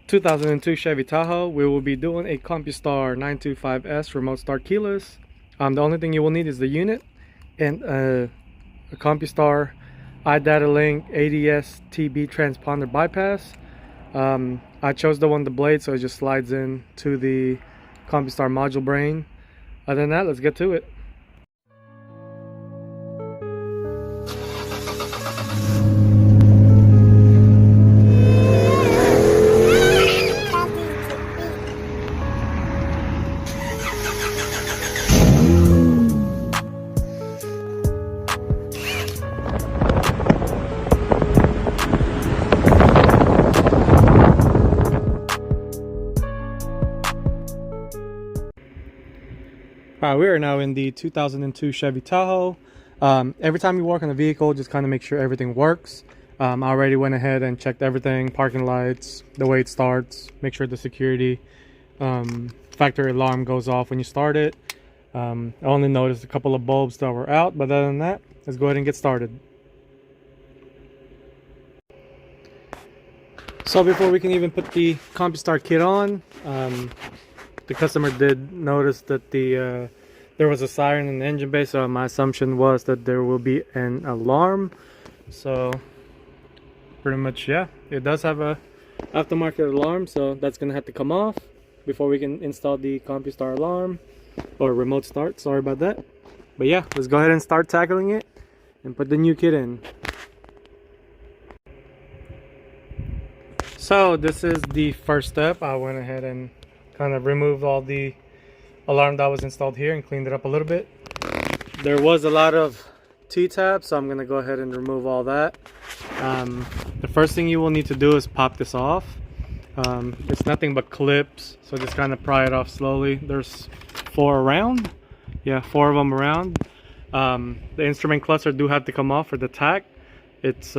2002 Chevy Tahoe. We will be doing a Compustar 925S remote start keyless. The only thing you will need is the unit and a Compustar iData Link ADS TB transponder bypass. I chose the one with the blade, so it just slides in to the Compustar module brain. Other than that, let's get to it. Alright, we are now in the 2002 Chevy Tahoe. Every time you walk in the vehicle, just kind of make sure everything works. I already went ahead and checked everything, parking lights, the way it starts, make sure the security factory alarm goes off when you start it. I only noticed a couple of bulbs that were out, but other than that, let's go ahead and get started. So before we can even put the Compustar kit on, the customer did notice that there was a siren in the engine bay, so my assumption was that there will be an alarm. So pretty much, yeah, it does have a aftermarket alarm, so that's gonna have to come off before we can install the Compustar alarm or remote start. Sorry about that. But yeah, let's go ahead and start tackling it and put the new kit in. So this is the first step. I went ahead and kind of removed all the alarm that was installed here and cleaned it up a little bit. There was a lot of T-tabs, so I'm going to go ahead and remove all that. The first thing you will need to do is pop this off. It's nothing but clips, so just kind of pry it off slowly. There's 4 around. Yeah, 4 of them around. The instrument cluster do have to come off for the tack. It's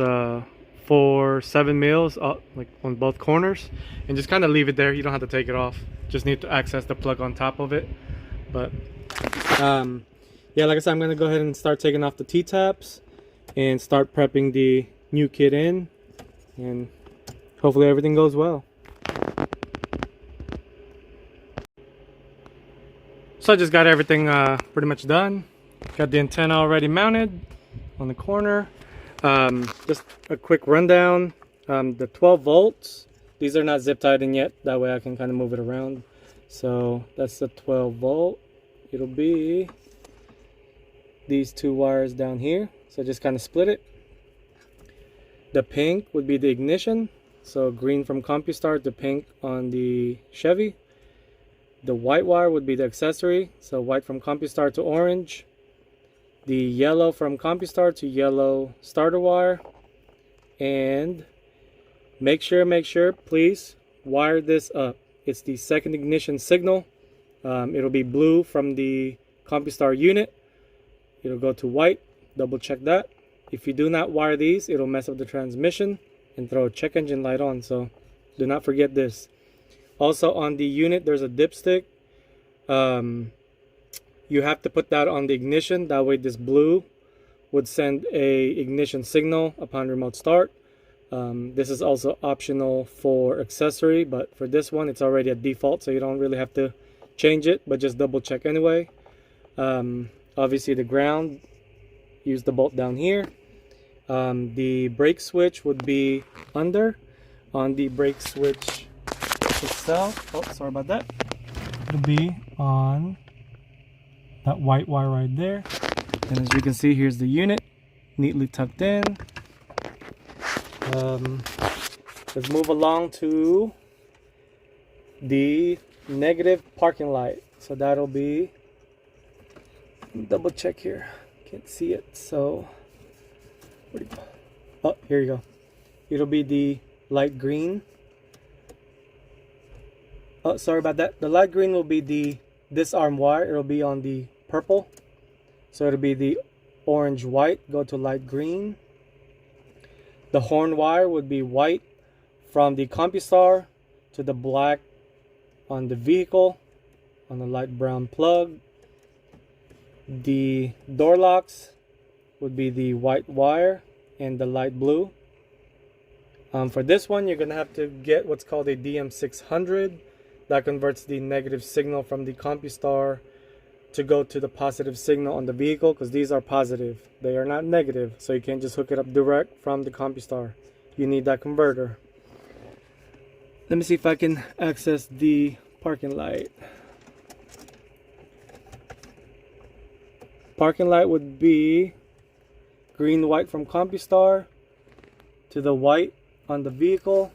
for 7 mils like on both corners, and just kind of leave it there. You don't have to take it off, just need to access the plug on top of it. But yeah, like I said, I'm gonna go ahead and start taking off the T-taps and start prepping the new kit in, and hopefully everything goes well. So I just got everything pretty much done. Got the antenna already mounted on the corner. Just a quick rundown. The 12 volts, these are not zip tied in yet, that way I can kind of move it around. So that's the 12 volt. It'll be these 2 wires down here, so just kind of split it. The pink would be the ignition, so green from Compustar to pink on the Chevy. The white wire would be the accessory, so white from Compustar to orange. The yellow from Compustar to yellow starter wire. And make sure please wire this up. It's the second ignition signal. It'll be blue from the Compustar unit. It'll go to white. Double check that. If you do not wire these, it'll mess up the transmission and throw a check engine light on, so do not forget this. Also on the unit, there's a dipstick. You have to put that on the ignition, that way this blue would send a ignition signal upon remote start. This is also optional for accessory, but for this one it's already a default, so you don't really have to change it, but just double check anyway. Obviously the ground, use the bolt down here. The brake switch would be under on the brake switch itself. Oh, sorry about that. It'll be on that white wire right there, and as you can see, here's the unit neatly tucked in. Let's move along to the negative parking light. So that'll be, double check here, can't see it, so oh, here you go. It'll be the light green. Oh, sorry about that. The light green will be the disarm wire. It'll be on the purple, so it'll be the orange white, go to light green. The horn wire would be white from the Compustar to the black on the vehicle on the light brown plug. The door locks would be the white wire and the light blue. For this one, you're going to have to get what's called a DM600. That converts the negative signal from the Compustar to go to the positive signal on the vehicle, because these are positive. They are not negative, so you can't just hook it up direct from the Compustar. You need that converter. Let me see if I can access the parking light. Parking light would be green white from Compustar to the white on the vehicle.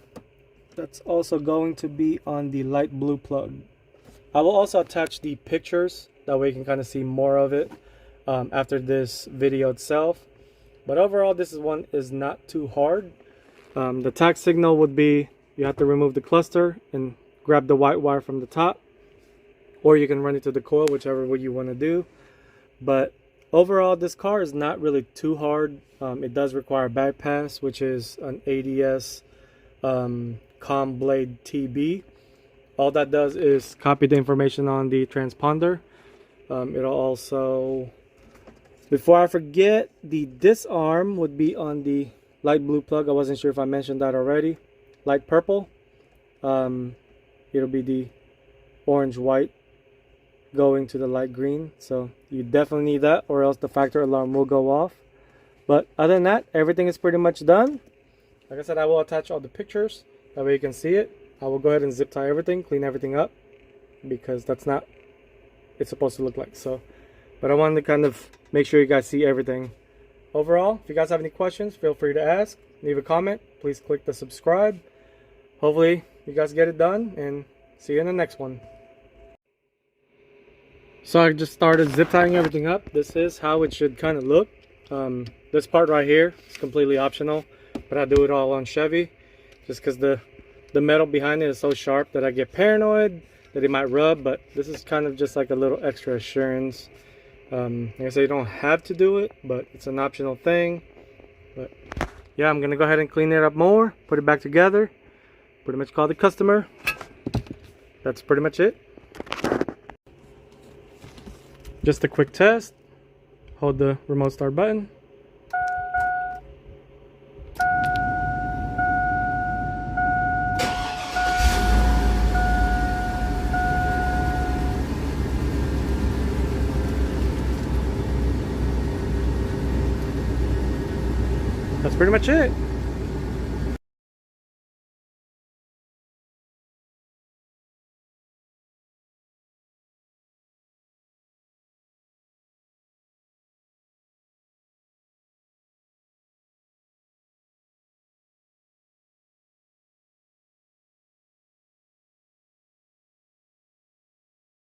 That's also going to be on the light blue plug. I will also attach the pictures, that way you can kind of see more of it after this video itself. But overall, this one is not too hard. The tach signal would be, you have to remove the cluster and grab the white wire from the top, or you can run it to the coil, whichever way you want to do. But overall, this car is not really too hard. It does require bypass, which is an ADS Com Blade TB. All that does is copy the information on the transponder. It'll also, before I forget, the disarm would be on the light blue plug. I wasn't sure if I mentioned that already. Light purple. It'll be the orange white going to the light green. So you definitely need that, or else the factory alarm will go off. But other than that, everything is pretty much done. Like I said, I will attach all the pictures. That way you can see it. I will go ahead and zip tie everything, clean everything up, because that's not it's supposed to look like. So, but I wanted to kind of make sure you guys see everything. Overall, if you guys have any questions, feel free to ask. Leave a comment. Please click the subscribe. Hopefully you guys get it done, and see you in the next one. So I just started zip tying everything up. This is how it should kind of look. This part right here is completely optional, but I do it all on Chevy just because the metal behind it is so sharp that I get paranoid that it might rub. But this is kind of just like a little extra assurance. Like I say, you don't have to do it, but it's an optional thing. But yeah, I'm gonna go ahead and clean it up more, put it back together, pretty much call the customer. That's pretty much it. Just a quick test. Hold the remote start button. That's pretty much it.